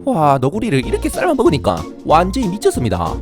와, 너구리를 이렇게 삶아 먹으니까 완전히 미쳤습니다.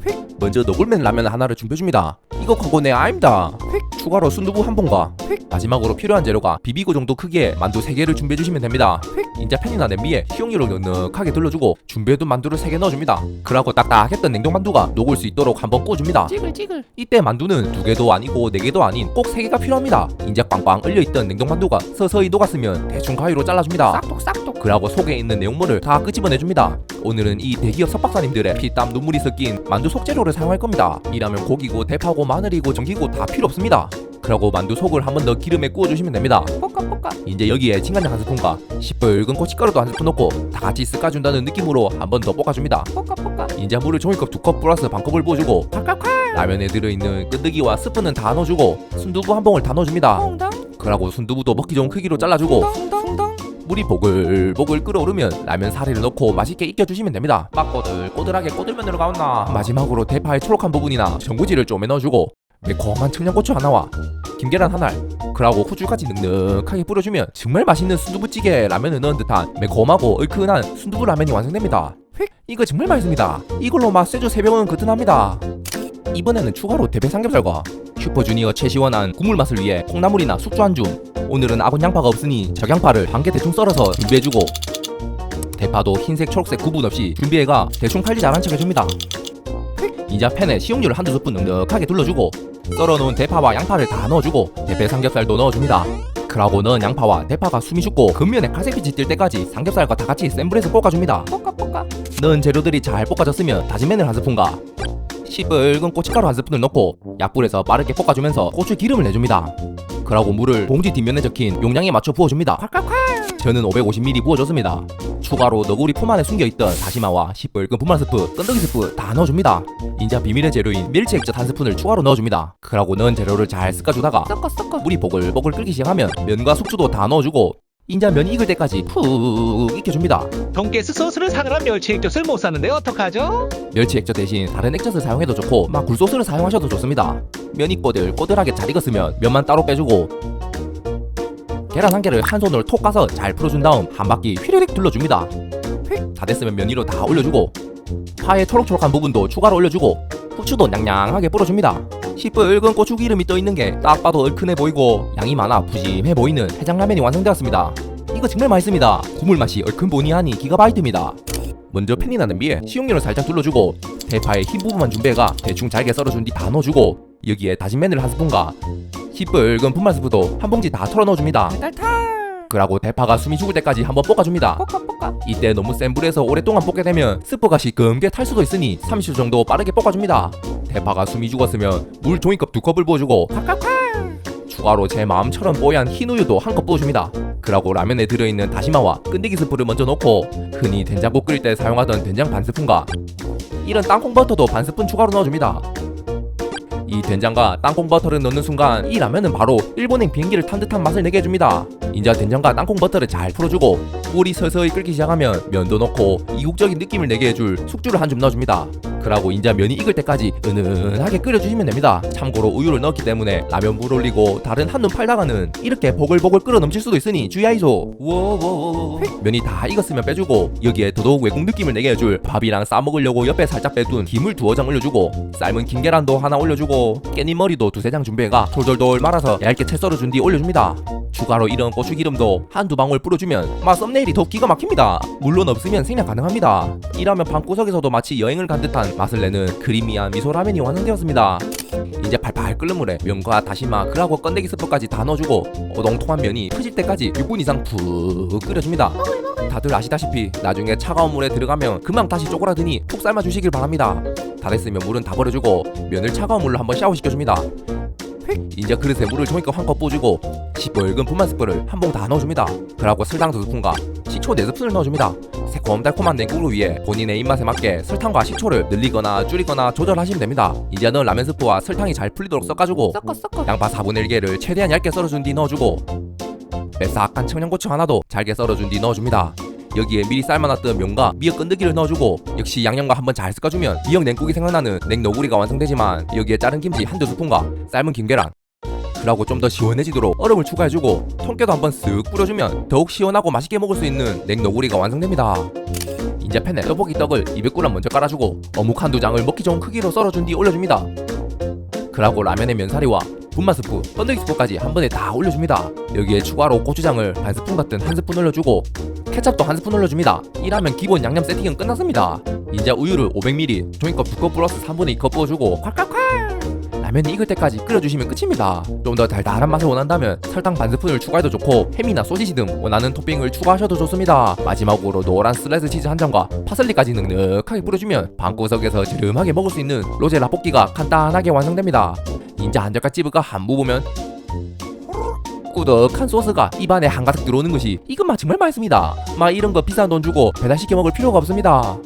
휙. 먼저 너굴맨 라면 하나를 준비해줍니다. 이거 그거 내 아입니다. 휙. 추가로 순두부 한 봉과 휙. 마지막으로 필요한 재료가 비비고 정도 크기의 만두 3개를 준비해주시면 됩니다. 휙. 인자 팬이나 냄비에 식용유를 넉넉하게 둘러주고 준비해둔 만두를 3개 넣어줍니다. 그러고 딱딱했던 냉동만두가 녹을 수 있도록 한번 구워줍니다. 찌글찌글. 이때 만두는 2개도 아니고 4개도 아닌 꼭 3개가 필요합니다. 인자 빵빵 얼려있던 냉동만두가 서서히 녹았으면 대충 가위로 잘라줍니다. 싹둑싹둑. 그러고 속에 있는 내용물을 다 끄집어내줍니다. 오늘은 이 대기업 석박사님들의 피땀 눈물이 섞인 만두 속재료를 사용할 겁니다. 이라면 고기고 대파고 마늘이고 전기고 다 필요 없습니다. 그리고 만두 속을 한 번 더 기름에 구워주시면 됩니다. 볶아. 이제 여기에 진간장 한 스푼과 시뻘건 고춧가루도 한 스푼 넣고 다 같이 쓱까준다는 느낌으로 한 번 더 볶아줍니다. 볶아. 이제 물을 종이컵 2컵 플러스 반컵을 부어주고 칼칼칼. 라면에 들어있는 끈들기와 스프는 다 넣어주고 순두부 한 봉을 다 넣어줍니다. 퐁당. 그러고 순두부도 먹기 좋은 크기로 잘라주고 퐁당. 물이 보글보글 끓어오르면 라면 사리를 넣고 맛있게 익혀주시면 됩니다. 막 꼬들꼬들하게 꼬들면 들어가온나. 마지막으로 대파의 초록한 부분이나 전구지를 좀 넣어주고 매콤한 청양고추 하나와 김계란 하나, 그러고 후추까지 넉넉하게 뿌려주면 정말 맛있는 순두부찌개 라면을 넣은 듯한 매콤하고 얼큰한 순두부 라면이 완성됩니다. 이거 정말 맛있습니다. 이걸로 맛세주 3병은 거뜬합니다. 이번에는 추가로 대패 삼겹살과 슈퍼주니어 최시원한 국물 맛을 위해 콩나물이나 숙주 한 줌, 오늘은 아군 양파가 없으니 적양파를 한 개 대충 썰어서 준비해주고 대파도 흰색 초록색 구분 없이 준비해가 대충 칼질 잘한 척 해줍니다. 이제 팬에 식용유를 한두 스푼 넉넉하게 둘러주고 썰어놓은 대파와 양파를 다 넣어주고 대패 삼겹살도 넣어줍니다. 그러고 넣은 양파와 대파가 숨이 죽고 겉면에 갈색빛이 뜰 때까지 삼겹살과 다 같이 센 불에서 볶아줍니다. 볶아. 넣은 재료들이 잘 볶아졌으면 다진 마늘 한 스푼과 시뻘건 고춧가루 한 스푼을 넣고 약불에서 빠르게 볶아주면서 고추 기름을 내줍니다. 그러고 물을 봉지 뒷면에 적힌 용량에 맞춰 부어줍니다. 칼칼칼. 저는 550ml 부어줬습니다. 추가로 너구리 품 안에 숨겨있던 다시마와 시뻘건 분말 스프, 끈덕이 스프 다 넣어줍니다. 인자 비밀의 재료인 멸치 액젓 한 스푼을 추가로 넣어줍니다. 그러고 넣은 재료를 잘 섞어주다가 섞어. 물이 보글보글 끓기 시작하면 면과 숙주도 다 넣어주고 인자 면이 익을 때까지 푹 익혀줍니다. 돈가스 소스를 사느라 멸치 액젓을 못 사는데 어떡하죠? 멸치 액젓 대신 다른 액젓을 사용해도 좋고 막 굴소스를 사용하셔도 좋습니다. 면이 꼬들꼬들하게 잘 익었으면 면만 따로 빼주고 계란 한 개를 한 손으로 톡 까서 잘 풀어준 다음 한 바퀴 휘리릭 둘러줍니다. 다 됐으면 면 위로 다 올려주고 파의 초록초록한 부분도 추가로 올려주고 후추도 냥냥하게 뿌려줍니다. 시뻘건 고추기름이 떠있는 게 딱 봐도 얼큰해 보이고 양이 많아 푸짐해 보이는 해장라면이 완성되었습니다. 이거 정말 맛있습니다. 국물 맛이 얼큰보니하니 기가바이트입니다. 먼저 팬이나 냄비에 식용유를 살짝 둘러주고 대파의 흰 부분만 준비해가 대충 잘게 썰어준 뒤 다 넣어주고 여기에 다진 마늘 한 스푼과 시뻘건 분말 스프도 한 봉지 다 털어 넣어줍니다. 탈탈. 그러고 대파가 숨이 죽을 때까지 한번 볶아줍니다. 볶아. 이때 너무 센 불에서 오랫동안 볶게 되면 스프가 시큼게 탈 수도 있으니 30초 정도 빠르게 볶아줍니다. 대파가 숨이 죽었으면 물 종이컵 2컵을 부어주고 칼칼칼. 추가로 제 마음처럼 뽀얀 흰우유도 한 컵 부어줍니다. 그러고 라면에 들어있는 다시마와 끈데기 스프를 먼저 넣고 흔히 된장국 끓일 때 사용하던 된장 반 스푼과 이런 땅콩 버터도 반 스푼 추가로 넣어줍니다. 이 된장과 땅콩 버터를 넣는 순간 이 라면은 바로 일본행 비행기를 탄 듯한 맛을 내게 해줍니다. 인자 된장과 땅콩 버터를 잘 풀어주고 물이 서서히 끓기 시작하면 면도 넣고 이국적인 느낌을 내게 해줄 숙주를 한 줌 넣어줍니다. 그러고 인자 면이 익을 때까지 은은하게 끓여주시면 됩니다. 참고로 우유를 넣었기 때문에 라면 물 올리고 다른 한눈 팔다가는 이렇게 보글보글 끓어 넘칠 수도 있으니 주의하이소. 우와우와우와. 면이 다 익었으면 빼주고 여기에 더더욱 외국 느낌을 내게 해줄 밥이랑 싸먹으려고 옆에 살짝 빼둔 김을 2장 올려주고 삶은 김계란도 하나 올려주고 깻잎머리도 2-3장 준비해가 돌돌돌 말아서 얇게 채 썰어준 뒤 올려줍니다. 추가로 이런 고추기름도 한두 방울 뿌려주면 썸네일이 더 기가 막힙니다. 물론 없으면 생략 가능합니다. 이라면 방구석에서도 마치 여행을 간 듯한 맛을 내는 크리미한 미소라면이 완성되었습니다. 이제 팔팔 끓는 물에 면과 다시마, 그라고 건더기 스프까지 다 넣어주고 오동통한 면이 퍼질 때까지 6분 이상 푹 끓여줍니다. 다들 아시다시피 나중에 차가운 물에 들어가면 금방 다시 쪼그라드니 푹 삶아주시길 바랍니다. 다 됐으면 물은 다 버려주고 면을 차가운 물로 한번 샤워시켜줍니다. 이제 그릇에 물을 종이컵 한 컵 부어주고 시뻘건 분말 스프를 한 봉 다 넣어줍니다. 그리고 설탕 2스푼과 식초 4스푼을 넣어줍니다. 새콤달콤한 냉국을 위해 본인의 입맛에 맞게 설탕과 식초를 늘리거나 줄이거나 조절하시면 됩니다. 이제 넣은 라면 스프와 설탕이 잘 풀리도록 섞어주고 섞어. 양파 4분의 1개를 최대한 얇게 썰어준 뒤 넣어주고 매싹한 청양고추 하나도 잘게 썰어준 뒤 넣어줍니다. 여기에 미리 삶아놨던 면과 미역 끈들기를 넣어주고 역시 양념과 한번 잘 섞어주면 미역 냉국이 생각나는 냉너구리가 완성되지만 여기에 자른 김치 한두 스푼과 삶은 김계란 그러고 좀 더 시원해지도록 얼음을 추가해주고 통깨도 한번 쓱 뿌려주면 더욱 시원하고 맛있게 먹을 수 있는 냉너구리가 완성됩니다. 이제 팬에 떡볶이 떡을 200g 먼저 깔아주고 어묵 한두 장을 먹기 좋은 크기로 썰어준 뒤 올려줍니다. 그러고 라면에 면사리와 분말 스프, 번데기 스프까지 한 번에 다 올려줍니다. 여기에 추가로 고추장을 반 스푼 같은 한 스푼 올려주고 케첩도 한 스푼 올려줍니다. 이라면 기본 양념 세팅은 끝났습니다. 이제 우유를 500ml, 종이컵 2컵 플러스 3분의 2컵 부어주고 콸콸콸! 라면이 익을 때까지 끓여주시면 끝입니다. 좀 더 달달한 맛을 원한다면 설탕 반 스푼을 추가해도 좋고 햄이나 소시지 등 원하는 토핑을 추가하셔도 좋습니다. 마지막으로 노란 슬라이스 치즈 한 장과 파슬리까지 넉넉하게 뿌려주면 방구석에서 저렴하게 먹을 수 있는 로제 라볶이가 간단하게 완성됩니다. 이제 한젓갈 찌부가 한 부보면 꾸덕한 소스가 입안에 한가득 들어오는 것이 이건 정말 맛있습니다. 막 이런 거 비싼 돈 주고 배달시켜 먹을 필요가 없습니다.